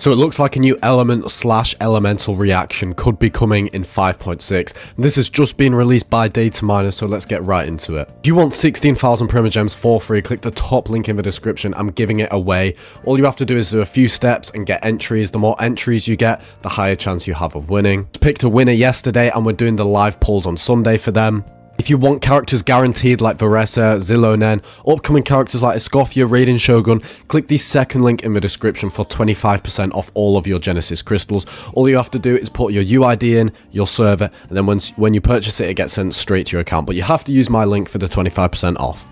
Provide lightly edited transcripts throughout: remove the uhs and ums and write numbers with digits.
So it looks like a new element slash elemental reaction could be coming in 5.6. This has just been released by data miners, so let's get right into it. If you want 16,000 PRIMOGEMs for free, click the top link in the description. I'm giving it away. All you have to do is do a few steps and get entries. The more entries you get, the higher chance you have of winning. Picked a winner yesterday and we're doing the live polls on Sunday for them. If you want characters guaranteed like Varessa, Zilonen, upcoming characters like Escoffier, Raiden Shogun, click the second link in the description for 25% off all of your Genesis crystals. All you have to do is put your UID in, your server, and then when you purchase it, it gets sent straight to your account. But you have to use my link for the 25% off.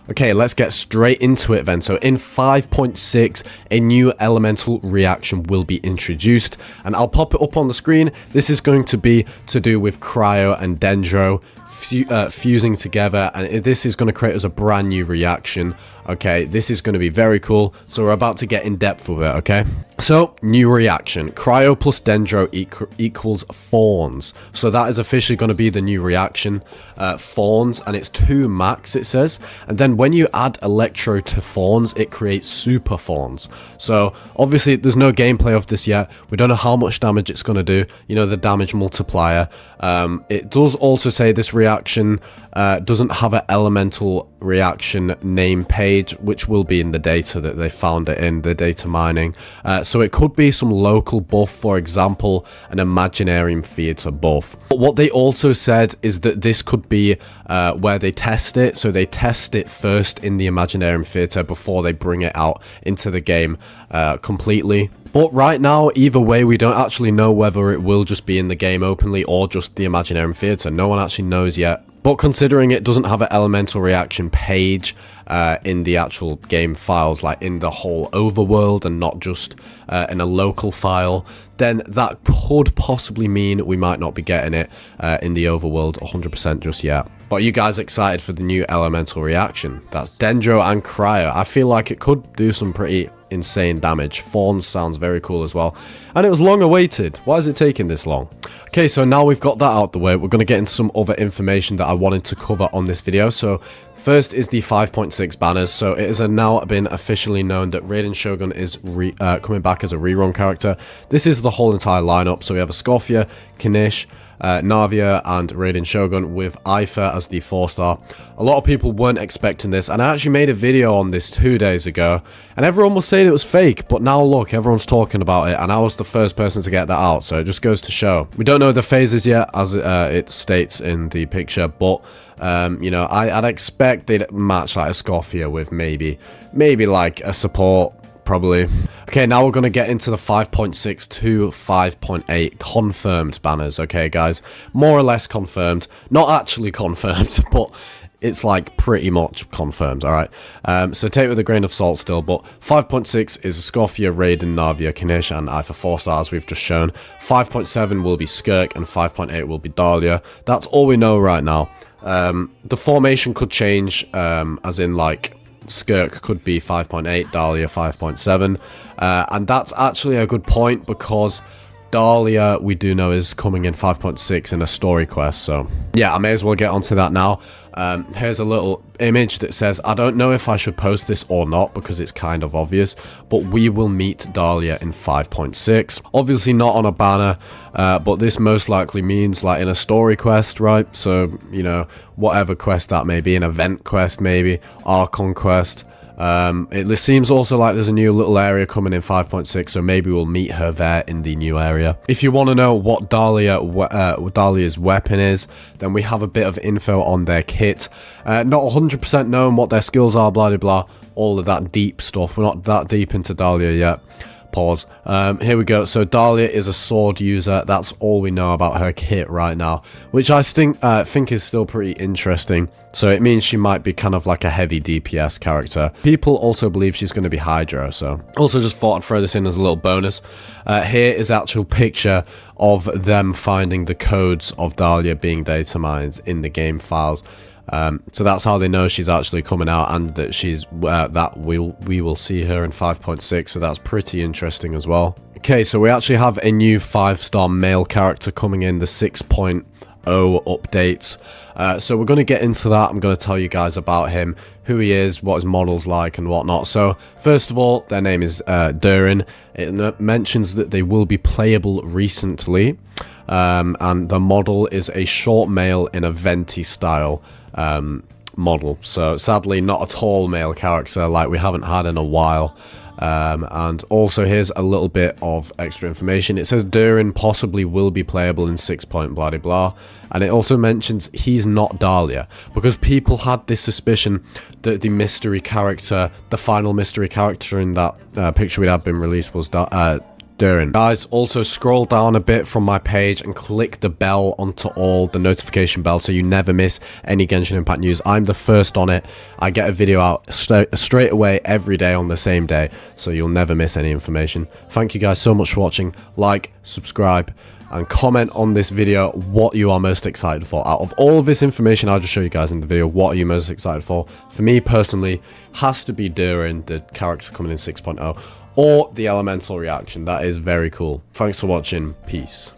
Okay, let's get straight into it then. So in 5.6, a new elemental reaction will be introduced, and I'll pop it up on the screen. This is going to be to do with Cryo and Dendro fusing together, and this is going to create us a brand new reaction. Okay, this is going to be very cool, so we're about to get in depth with it. Okay, so new reaction, Cryo plus Dendro equals Fawns. So that is officially going to be the new reaction, Fawns, and it's 2 max it says, and then when you add Electro to Fawns, it creates Super Fawns. So obviously there's no gameplay of this yet. We don't know how much damage it's going to do, you know, the damage multiplier. It does also say this reaction doesn't have an elemental reaction name page, which will be in the data that they found it in, the data mining. So it could be some local buff, for example, an Imaginarium Theatre buff. But what they also said is that this could be where they test it. So they test it first in the Imaginarium Theatre before they bring it out into the game completely. But right now, either way, we don't actually know whether it will just be in the game openly or just the Imaginarium Theatre. No one actually knows yet. But considering it doesn't have an elemental reaction page in the actual game files, like in the whole overworld and not just in a local file, then that could possibly mean we might not be getting it in the overworld 100% just yet. But are you guys excited for the new elemental reaction? That's Dendro and Cryo. I feel like it could do some pretty insane damage. Fawns sounds very cool as well, and it was long awaited. Why is it taking this long? Okay, so now we've got that out the way, we're going to get into some other information that I wanted to cover on this video. So first is the 5.6 banners. So it has now been officially known that Raiden Shogun is coming back as a rerun character. This is the whole entire lineup. So we have Escoffier, Kanish, Navia and Raiden Shogun with Ifa as the 4-star. A lot of people weren't expecting this, and I actually made a video on this 2 days ago, and everyone was saying it was fake, but now look, everyone's talking about it, and I was the first person to get that out, so it just goes to show. We don't know the phases yet, as it states in the picture, but you know, I'd expect they'd match like a Escoffier with maybe like a support. Probably. Okay, now we're going to get into the 5.6 to 5.8 confirmed banners. Okay, guys, more or less confirmed. Not actually confirmed, but it's like pretty much confirmed. All right. So take it with a grain of salt still. But 5.6 is Escoffier, Raiden, Navia, Kanish, and Ifa 4-stars we've just shown. 5.7 will be Skirk, and 5.8 will be Dahlia. That's all we know right now. The formation could change, as in like Skirk could be 5.8, Dahlia 5.7, and that's actually a good point because Dahlia we do know is coming in 5.6 in a story quest. So yeah, I may as well get onto that now. Here's a little image that says, I don't know if I should post this or not because it's kind of obvious, but we will meet Dahlia in 5.6. Obviously not on a banner, but this most likely means like in a story quest, right? So, you know, whatever quest that may be, an event quest maybe, Archon quest. It seems also like there's a new little area coming in 5.6, so maybe we'll meet her there in the new area. If you want to know what Dahlia's weapon is, then we have a bit of info on their kit. Not 100% known what their skills are, blah, blah, blah, all of that deep stuff. We're not that deep into Dahlia yet. Pause. Here we go. So Dahlia is a sword user. That's all we know about her kit right now, which I think is still pretty interesting. So it means she might be kind of like a heavy DPS character. People also believe she's going to be Hydra. So also just thought I'd throw this in as a little bonus. Here is the actual picture of them finding the codes of Dahlia being data mined in the game files. So that's how they know she's actually coming out, and that she's we will see her in 5.6. So that's pretty interesting as well. Okay, so we actually have a new 5-star male character coming in, the 6.0 updates. So we're going to get into that. I'm going to tell you guys about him, who he is, what his model's like, and whatnot. So first of all, their name is Durin. It mentions that they will be playable recently, and the model is a short male in a venti style model. So sadly, not a tall male character like we haven't had in a while. And also here's a little bit of extra information. It says Durin possibly will be playable in 6 point blah blah, and it also mentions he's not Dahlia, because people had this suspicion that the mystery character, the final mystery character in that picture we'd have been released was Durin. Guys, also scroll down a bit from my page and click the bell onto all, the notification bell, so you never miss any Genshin Impact news. I'm the first on it. I get a video out straight away every day on the same day, so you'll never miss any information. Thank you guys so much for watching. Like, subscribe, and comment on this video what you are most excited for. Out of all of this information I'll just show you guys in the video, what are you most excited for? For me personally, has to be Durin, the character coming in 6.0. Or the elemental reaction. That is very cool. Thanks for watching. Peace.